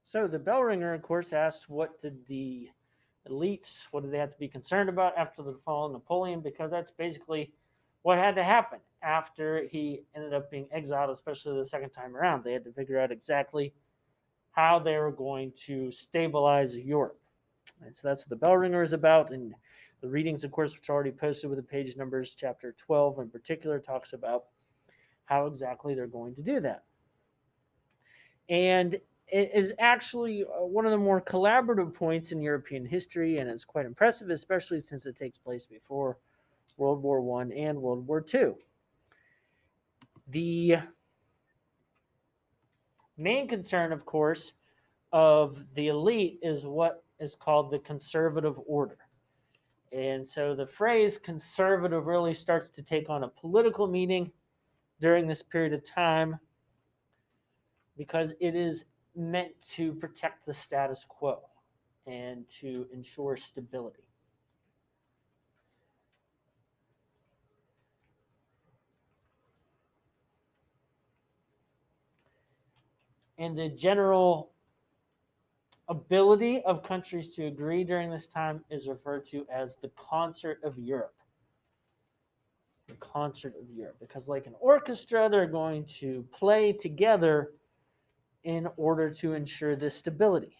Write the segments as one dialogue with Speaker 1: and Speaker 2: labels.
Speaker 1: So the bell ringer, of course, asked what did the elites, what did they have to be concerned about after the fall of Napoleon? Because that's basically what had to happen after he ended up being exiled, especially the second time around. They had to figure out exactly how they were going to stabilize Europe. And so that's what the bell ringer is about. And the readings, of course, which are already posted with the page numbers, chapter 12 in particular, talks about how exactly they're going to do that. And it is actually one of the more collaborative points in European history, and it's quite impressive, especially since it takes place before World War I and World War II. The main concern, of course, of the elite is what is called the conservative order. And so the phrase conservative really starts to take on a political meaning during this period of time because it is meant to protect the status quo and to ensure stability. And the general ability of countries to agree during this time is referred to as the concert of Europe. The concert of Europe. Because, like an orchestra, they're going to play together in order to ensure this stability.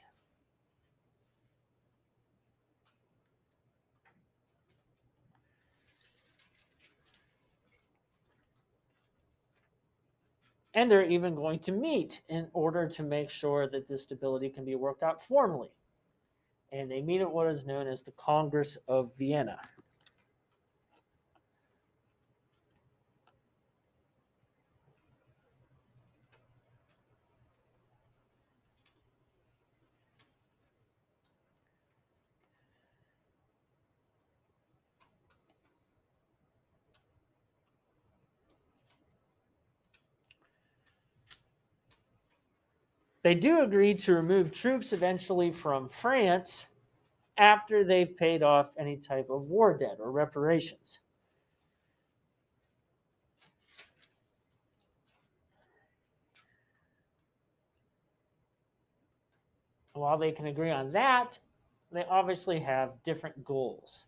Speaker 1: And they're even going to meet in order to make sure that this stability can be worked out formally. And they meet at what is known as the Congress of Vienna. They do agree to remove troops eventually from France after they've paid off any type of war debt or reparations. While they can agree on that, they obviously have different goals.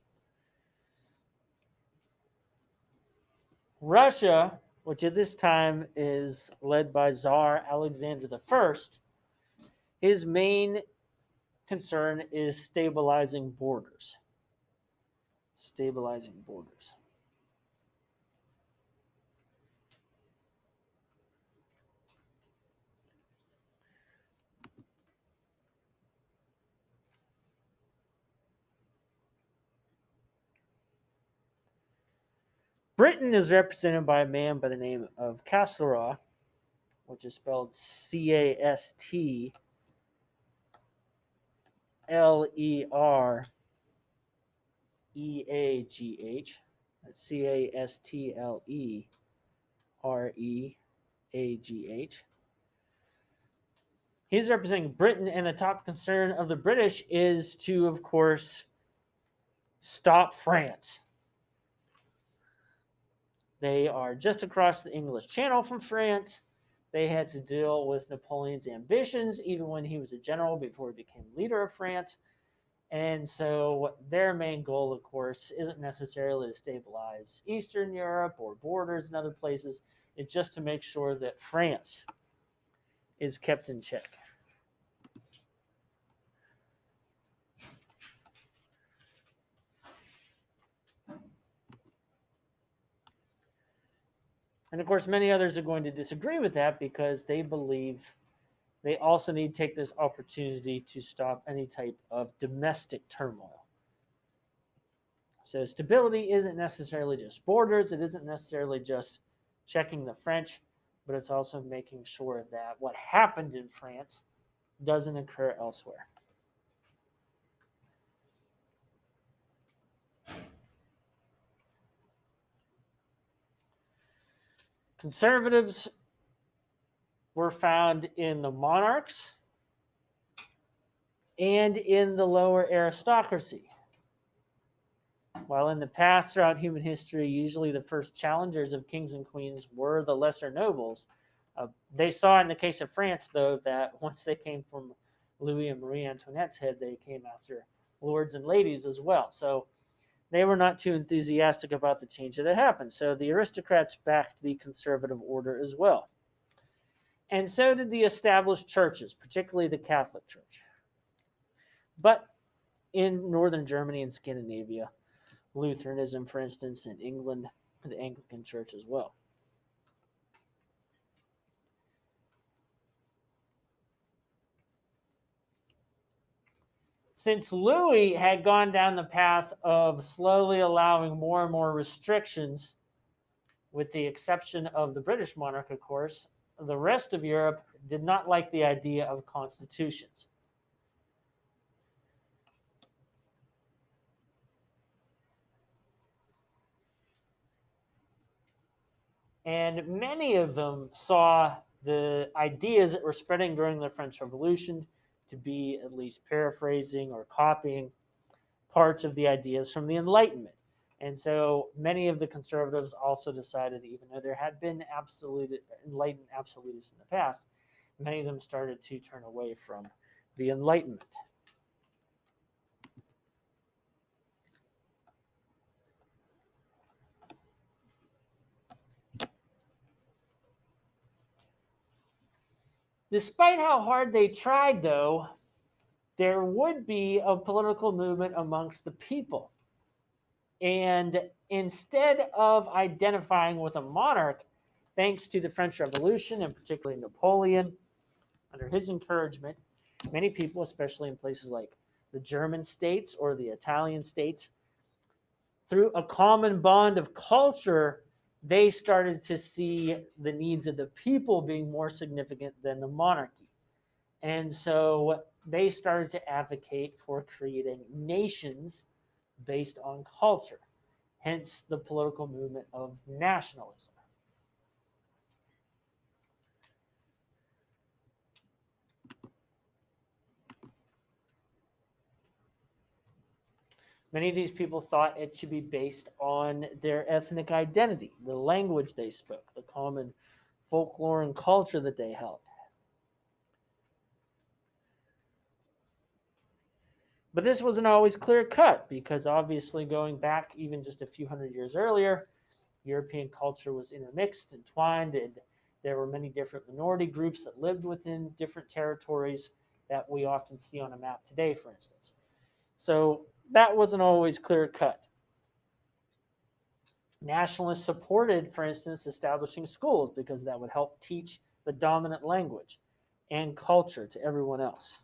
Speaker 1: Russia, which at this time is led by Tsar Alexander I, his main concern is stabilizing borders. Stabilizing borders. Britain is represented by a man by the name of Castlereagh, which is spelled Castlereagh. That's Castlereagh. He's representing Britain, and the top concern of the British is to, of course, stop France. They are just across the English Channel from France. They had to deal with Napoleon's ambitions, even when he was a general before he became leader of France. And so their main goal, of course, isn't necessarily to stabilize Eastern Europe or borders in other places. It's just to make sure that France is kept in check. And of course, many others are going to disagree with that because they believe they also need to take this opportunity to stop any type of domestic turmoil. So stability isn't necessarily just borders, it isn't necessarily just checking the French, but it's also making sure that what happened in France doesn't occur elsewhere. Conservatives were found in the monarchs and in the lower aristocracy. While in the past, throughout human history, usually the first challengers of kings and queens were the lesser nobles, they saw in the case of France, though, that once they came from Louis and Marie Antoinette's head, they came after lords and ladies as well. So they were not too enthusiastic about the change that had happened. So the aristocrats backed the conservative order as well. And so did the established churches, particularly the Catholic Church. But in northern Germany and Scandinavia, Lutheranism, for instance, in England, the Anglican Church as well. Since Louis had gone down the path of slowly allowing more and more restrictions, with the exception of the British monarch, of course, the rest of Europe did not like the idea of constitutions. And many of them saw the ideas that were spreading during the French Revolution to be at least paraphrasing or copying parts of the ideas from the Enlightenment. And so many of the conservatives also decided, even though there had been enlightened absolutists in the past, many of them started to turn away from the Enlightenment. Despite how hard they tried, though, there would be a political movement amongst the people. And instead of identifying with a monarch, thanks to the French Revolution and particularly Napoleon, under his encouragement, many people, especially in places like the German states or the Italian states, through a common bond of culture, they started to see the needs of the people being more significant than the monarchy. And so they started to advocate for creating nations based on culture, hence the political movement of nationalism. Many of these people thought it should be based on their ethnic identity, the language they spoke, the common folklore and culture that they held. But this wasn't always clear cut because obviously, going back even just a few hundred years earlier, European culture was intermixed, entwined, and there were many different minority groups that lived within different territories that we often see on a map today, for instance. So that wasn't always clear cut. Nationalists supported, for instance, establishing schools because that would help teach the dominant language and culture to everyone else.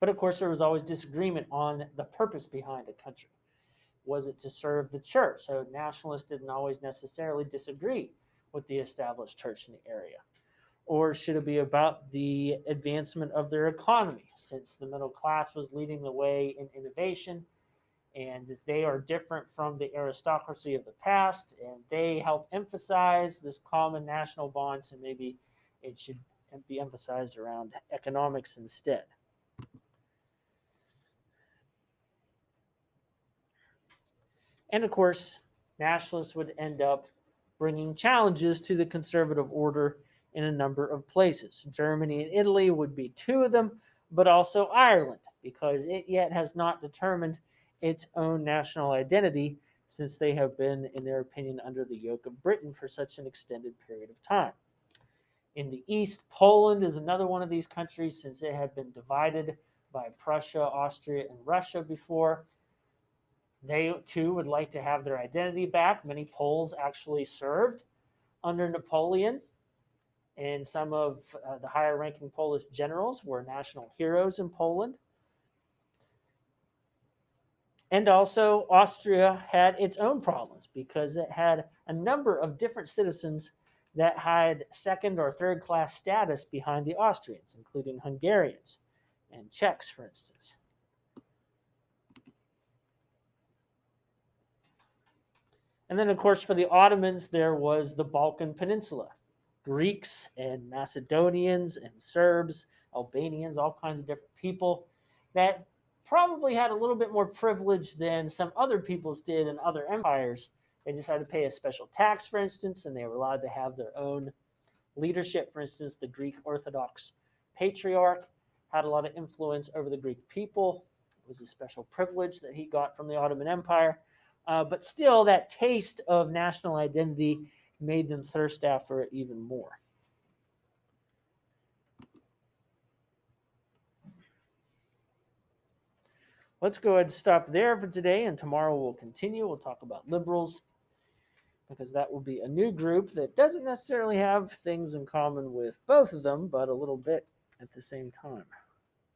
Speaker 1: But of course, there was always disagreement on the purpose behind a country. Was it to serve the church? So nationalists didn't always necessarily disagree with the established church in the area. Or should it be about the advancement of their economy, since the middle class was leading the way in innovation and they are different from the aristocracy of the past and they help emphasize this common national bond, so maybe it should be emphasized around economics instead. And of course, nationalists would end up bringing challenges to the conservative order in a number of places. Germany and Italy would be two of them, but also Ireland, because it yet has not determined its own national identity since they have been, in their opinion, under the yoke of Britain for such an extended period of time. In the east, Poland is another one of these countries since it had been divided by Prussia, Austria, and Russia before. They too would like to have their identity back. Many Poles actually served under Napoleon, and some of the higher ranking Polish generals were national heroes in Poland. And also, Austria had its own problems because it had a number of different citizens that had second or third class status behind the Austrians, including Hungarians and Czechs, for instance. And then, of course, for the Ottomans, there was the Balkan Peninsula. Greeks and Macedonians and Serbs, Albanians, all kinds of different people that probably had a little bit more privilege than some other peoples did in other empires. They just had to pay a special tax, for instance, and they were allowed to have their own leadership. For instance, the Greek Orthodox Patriarch had a lot of influence over the Greek people. It was a special privilege that he got from the Ottoman Empire. But still, that taste of national identity made them thirst after it even more. Let's go ahead and stop there for today, and tomorrow we'll continue. We'll talk about liberals, because that will be a new group that doesn't necessarily have things in common with both of them, but a little bit at the same time.